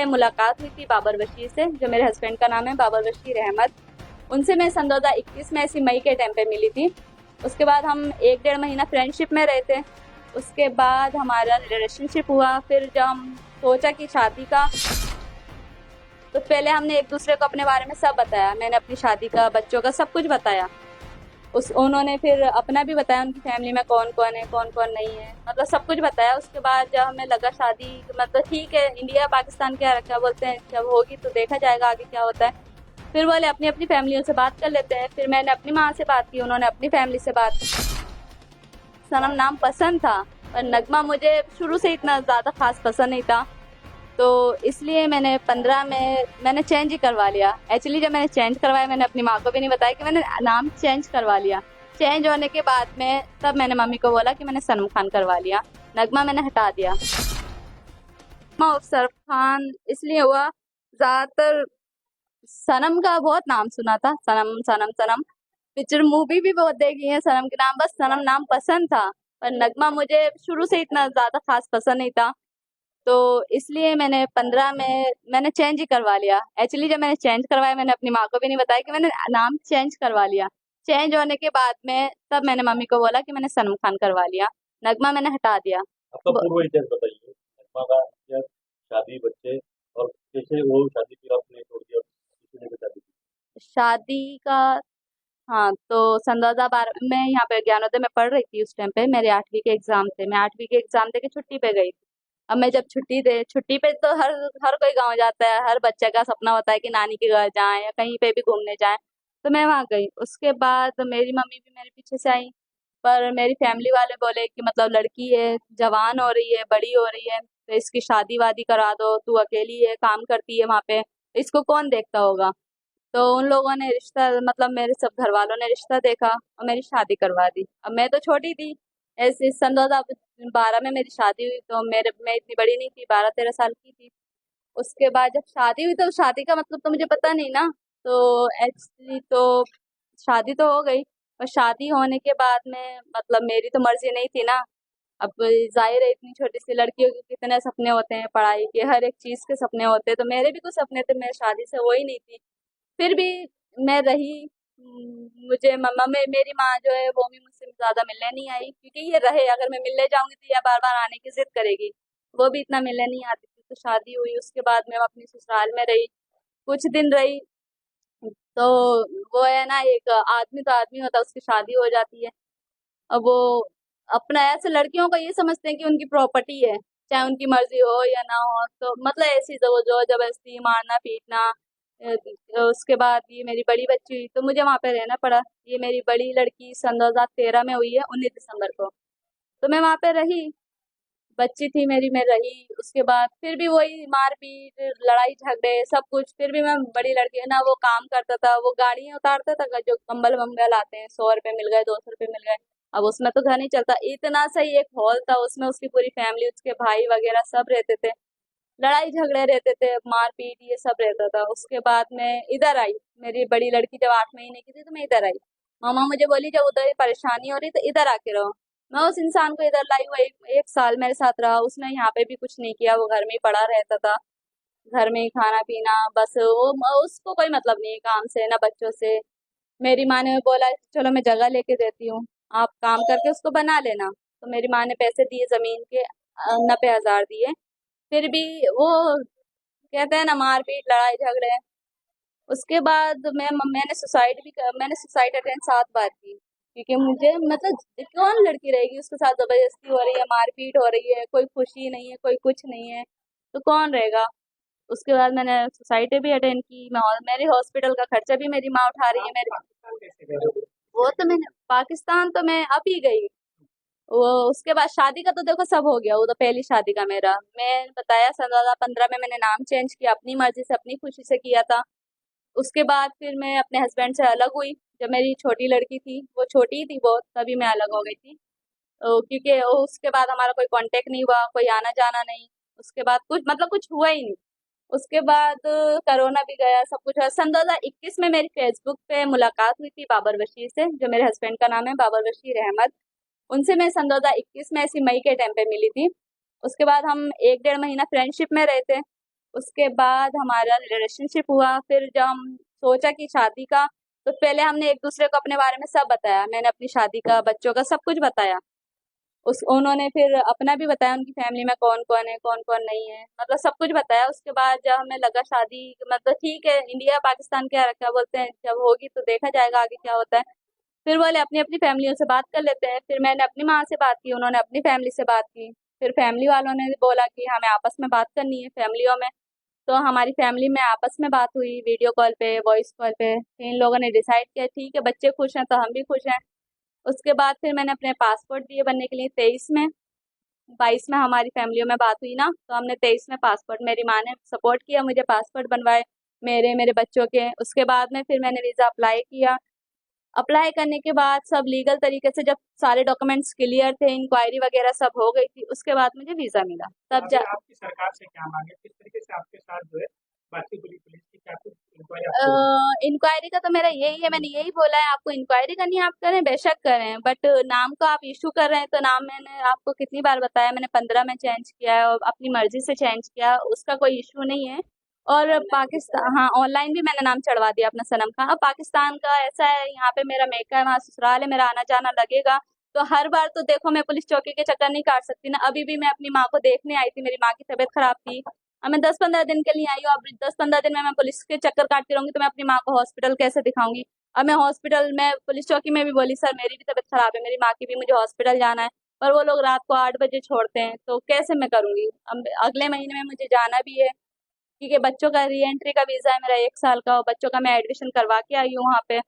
मुलाकात हुई थी बाबर बशीर से, जो मेरे हस्बैंड का नाम है बाबर बशीर अहमद। उनसे मैं सन 2021 में ऐसी मई के टाइम पे मिली थी। उसके बाद हम 1-1.5 महीना फ्रेंडशिप में रहे थे। उसके बाद हमारा रिलेशनशिप हुआ। फिर जब हम सोचा कि शादी का, तो पहले हमने एक दूसरे को अपने बारे में सब बताया। मैंने अपनी शादी का, बच्चों का सब कुछ बताया। उन्होंने फिर अपना भी बताया, उनकी फैमिली में कौन कौन है, कौन कौन नहीं है, मतलब सब कुछ बताया। उसके बाद जब हमें लगा शादी मतलब ठीक है, इंडिया पाकिस्तान क्या बोलते हैं, जब होगी तो देखा जाएगा आगे क्या होता है। फिर बोले अपनी अपनी फैमिलियों से बात कर लेते हैं। फिर मैंने अपनी माँ से बात की, उन्होंने अपनी फैमिली से बात की। सनम नाम पसंद था, पर नगमा मुझे शुरू से इतना ज़्यादा खास पसंद नहीं था, तो इसलिए मैंने 15 में मैंने चेंज ही करवा लिया। एक्चुअली जब मैंने चेंज करवाया, मैंने अपनी माँ को भी नहीं बताया कि मैंने नाम चेंज करवा लिया। चेंज होने के बाद में तब मैंने मम्मी को बोला कि मैंने सनम खान करवा लिया, नगमा मैंने हटा दिया। नगमा और सरफ खान इसलिए हुआ, ज़्यादातर सनम का बहुत नाम सुना था, सनम सनम सनम। पिक्चर मूवी भी बहुत देखी है सनम के नाम, बस सनम नाम पसंद था। पर नगमा मुझे शुरू से इतना ज़्यादा खास पसंद नहीं था, तो इसलिए मैंने 15 में मैंने चेंज ही करवा लिया। एक्चुअली जब मैंने चेंज करवाया, मैंने अपनी माँ को भी नहीं बताया कि मैंने नाम चेंज करवा लिया। चेंज होने के बाद में तब मैंने मम्मी को बोला कि मैंने सनम खान करवा लिया, नगमा मैंने हटा दिया। आपका पूर्व इतिहास बताइए, नगमा का इतिहास, शादी, बच्चे और कैसे वो शादी फिर आपने छोड़ दिया और किसी ने शादी की? शादी का, हाँ, तो सन 2012 में यहाँ पे ज्ञानोदय में पढ़ रही थी। उस टाइम पे मेरे 8वीं के एग्जाम थे, मैं 8वीं के एग्जाम दे के छुट्टी पे गई। अब मैं जब छुट्टी पे तो हर हर कोई गांव जाता है, हर बच्चे का सपना होता है कि नानी के घर जाएं या कहीं पे भी घूमने जाएं। तो मैं वहां गई। उसके बाद मेरी मम्मी भी मेरे पीछे से आई, पर मेरी फैमिली वाले बोले कि मतलब लड़की है, जवान हो रही है, बड़ी हो रही है, तो इसकी शादी वादी करा दो, तू अकेली है, काम करती है वहां पे, इसको कौन देखता होगा। तो उन लोगों ने रिश्ता, मतलब मेरे सब घर वालों ने रिश्ता देखा और मेरी शादी करवा दी। अब मैं तो छोटी थी, ऐसे सन 2012 में मेरी शादी हुई, तो मैं इतनी बड़ी नहीं थी, 12-13 साल की थी। उसके बाद जब शादी हुई, तो शादी का मतलब तो मुझे पता नहीं ना, तो एक्चुअली तो शादी तो हो गई। और शादी होने के बाद में मतलब मेरी तो मर्जी नहीं थी ना। अब जाहिर है, इतनी छोटी सी लड़कियों के कितने सपने होते हैं, पढ़ाई के, हर एक चीज के सपने होते हैं, तो मेरे भी कुछ सपने थे, मैं शादी से वो ही नहीं थी। फिर भी मैं रही। मुझे मम्मा में मेरी माँ जो है वो भी मुझसे ज़्यादा मिलने नहीं आई, क्योंकि ये रहे, अगर मैं मिलने जाऊंगी तो यह बार बार आने की जिद करेगी। वो भी इतना मिलने नहीं आती थी। तो शादी हुई, उसके बाद मैं अपनी ससुराल में रही, कुछ दिन रही। तो वो है ना, एक आदमी तो आदमी होता है, उसकी शादी हो जाती है। अब वो अपना ऐसे लड़कियों को ये समझते हैं कि उनकी प्रॉपर्टी है, चाहे उनकी मर्जी हो या ना हो, तो मतलब ऐसी जो जो जबरदस्ती मारना पीटना। उसके बाद ये मेरी बड़ी बच्ची हुई, तो मुझे वहां पे रहना पड़ा। ये मेरी बड़ी लड़की सन 2013 में हुई है, 19 दिसंबर को, तो मैं वहां पे रही। बच्ची थी मेरी, मैं रही। उसके बाद फिर भी वही मारपीट, लड़ाई झगड़े, सब कुछ। फिर भी मैं, बड़ी लड़की है ना, वो काम करता था, वो गाड़ियां उतारता था, जो कंबल वम्बल आते हैं, 100 रुपए मिल गए, 200 रुपए मिल गए। अब उसमें तो घर नहीं चलता। इतना सही एक हॉल था, उसमें उसकी पूरी फैमिली, उसके भाई वगैरह सब रहते थे। लड़ाई झगड़े रहते थे, मारपीट, ये सब रहता था। उसके बाद मैं इधर आई। मेरी बड़ी लड़की जब 8 महीने की थी, तो मैं इधर आई। मामा मुझे बोली जब उधर परेशानी हो रही तो इधर आके रहो। मैं उस इंसान को इधर लाई, वो एक साल मेरे साथ रहा। उसने यहाँ पे भी कुछ नहीं किया, वो घर में ही पड़ा रहता था, घर में ही खाना पीना, बस वो, उसको कोई मतलब नहीं है काम से ना बच्चों से। मेरी माँ ने बोला चलो मैं जगह लेके देती हूँ, आप काम करके उसको बना लेना। तो मेरी माँ ने पैसे दिए जमीन के, 90,000 दिए। फिर भी वो कहते हैं ना, मारपीट, लड़ाई झगड़े। उसके बाद मैंने सुसाइड अटेम्प्ट 7 बार की, क्योंकि मुझे मतलब कौन लड़की रहेगी, उसके साथ जबरदस्ती हो रही है, मारपीट हो रही है, कोई खुशी नहीं है, कोई कुछ नहीं है, तो कौन रहेगा। उसके बाद मैंने सोसाइटी भी अटेंड की। मेरी हॉस्पिटल का खर्चा भी मेरी माँ उठा रही है मेरे। वो तो मैंने पाकिस्तान तो मैं अब ही गई। वो उसके बाद शादी का तो देखो सब हो गया, वो तो पहली शादी का मेरा, मैं बताया सन 2015 में मैंने नाम चेंज किया, अपनी मर्जी से, अपनी खुशी से किया था। उसके बाद फिर मैं अपने हस्बैंड से अलग हुई। जब मेरी छोटी लड़की थी, वो छोटी ही थी बहुत, तभी मैं अलग हो गई थी। क्योंकि उसके बाद हमारा कोई कांटेक्ट नहीं हुआ, कोई आना जाना नहीं। उसके बाद कुछ मतलब कुछ हुआ ही नहीं। उसके बाद कोरोना भी गया, सब कुछ हुआ। सन 2021 में मेरी फेसबुक पे मुलाकात हुई थी बाबर बशीर से, जो मेरे हस्बैंड का नाम है बाबर बशीर अहमद। उनसे मैं सन 2021 में ऐसी मई के टाइम पे मिली थी। उसके बाद हम 1-1.5 महीना फ्रेंडशिप में रहे थे। उसके बाद हमारा रिलेशनशिप हुआ। फिर जब हम सोचा कि शादी का, तो पहले हमने एक दूसरे को अपने बारे में सब बताया। मैंने अपनी शादी का, बच्चों का सब कुछ बताया। उस उन्होंने फिर अपना भी बताया, उनकी फैमिली में कौन कौन है, कौन कौन नहीं है, मतलब सब कुछ बताया। उसके बाद जब हमें लगा शादी, मतलब ठीक है, इंडिया पाकिस्तान क्या रखा, बोलते हैं जब होगी तो देखा जाएगा आगे क्या होता है। फिर बोले अपनी अपनी फैमिलियों से बात कर लेते हैं। फिर मैंने अपनी माँ से बात की, उन्होंने अपनी फैमिली से बात की। फिर फैमिली वालों ने बोला कि हमें आपस में बात करनी है फैमिलियों में। तो हमारी फैमिली में आपस में बात हुई, वीडियो कॉल पे, वॉइस कॉल पे। इन लोगों ने डिसाइड किया ठीक है, बच्चे खुश हैं तो हम भी खुश हैं। उसके बाद फिर मैंने अपने पासपोर्ट दिए बनने के लिए 23 में। 22 में हमारी फैमिलियों में बात हुई ना, तो हमने 23 में पासपोर्ट, मेरी माँ ने सपोर्ट किया, मुझे पासपोर्ट बनवाए मेरे मेरे बच्चों के। उसके बाद में फिर मैंने वीज़ा अप्लाई किया। अप्लाई करने के बाद सब लीगल तरीके से, जब सारे डॉक्यूमेंट्स क्लियर थे, इंक्वायरी वगैरह सब हो गई थी, उसके बाद मुझे वीज़ा मिला। तो तब अभी जा आपकी सरकार से क्या मांग है? किस तरीके से आपके साथ जो है बातचीत हुई पुलिस की? क्या कुछ इंक्वायरी आपसे हुई? इंक्वायरी का तो मेरा यही है, मैंने यही बोला है आपको, इंक्वायरी करनी है आप करें, बेशक करें, बट नाम का आप इशू कर रहे हैं तो नाम मैंने आपको कितनी बार बताया, मैंने 15 में चेंज किया है और अपनी मर्जी से चेंज किया, उसका कोई इशू नहीं है। और पाकिस्तान, हाँ, ऑनलाइन भी मैंने नाम चढ़वा दिया अपना सनम खान। अब पाकिस्तान का ऐसा है, यहाँ पे मेरा मेका है, वहाँ ससुराल है, मेरा आना जाना लगेगा। तो हर बार तो देखो मैं पुलिस चौकी के चक्कर नहीं काट सकती ना। अभी भी मैं अपनी माँ को देखने आई थी, मेरी माँ की तबीयत खराब थी। अब मैं 10-15 दिन के लिए आई हूँ। अब 10-15 दिन में मैं पुलिस के चक्कर काटती रहूंगी तो मैं अपनी माँ को हॉस्पिटल कैसे दिखाऊंगी? अब मैं हॉस्पिटल में पुलिस चौकी में भी बोली सर मेरी भी तबीयत खराब है, मेरी माँ की भी, मुझे हॉस्पिटल जाना है। पर वो लोग रात को 8 बजे छोड़ते हैं, तो कैसे मैं करूंगी? अब अगले महीने में मुझे जाना भी है, क्योंकि बच्चों का री एंट्री का वीजा है मेरा 1 साल का, और बच्चों का मैं एडमिशन करवा के आई हूँ वहाँ पे।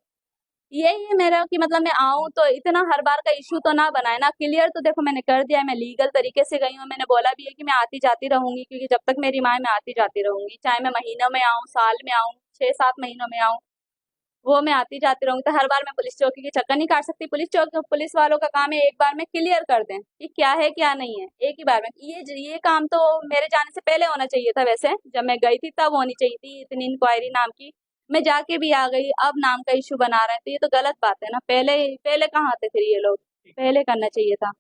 यही है मेरा कि मतलब मैं आऊँ तो इतना हर बार का इश्यू तो ना बनाए ना। क्लियर तो देखो मैंने कर दिया है, मैं लीगल तरीके से गई हूँ। मैंने बोला भी है कि मैं आती जाती रहूंगी, क्योंकि जब तक मेरी माँ है मैं आती जाती रहूंगी, चाहे मैं महीनों में आऊँ, साल में आऊँ, 6-7 महीनों में आऊँ, वो मैं आती जाती रहूंगी। तो हर बार मैं पुलिस चौकी के चक्कर नहीं काट सकती। पुलिस चौकी, पुलिस वालों का काम है एक बार में क्लियर कर दें कि क्या है क्या नहीं है, एक ही बार में। ये काम तो मेरे जाने से पहले होना चाहिए था। वैसे जब मैं गई थी तब होनी चाहिए थी इतनी इंक्वायरी नाम की। मैं जाके भी आ गई, अब नाम का इशू बना रहे हैं, तो ये तो गलत बात है ना। पहले पहले कहाँ थे फिर ये लोग? ठीक पहले करना चाहिए था।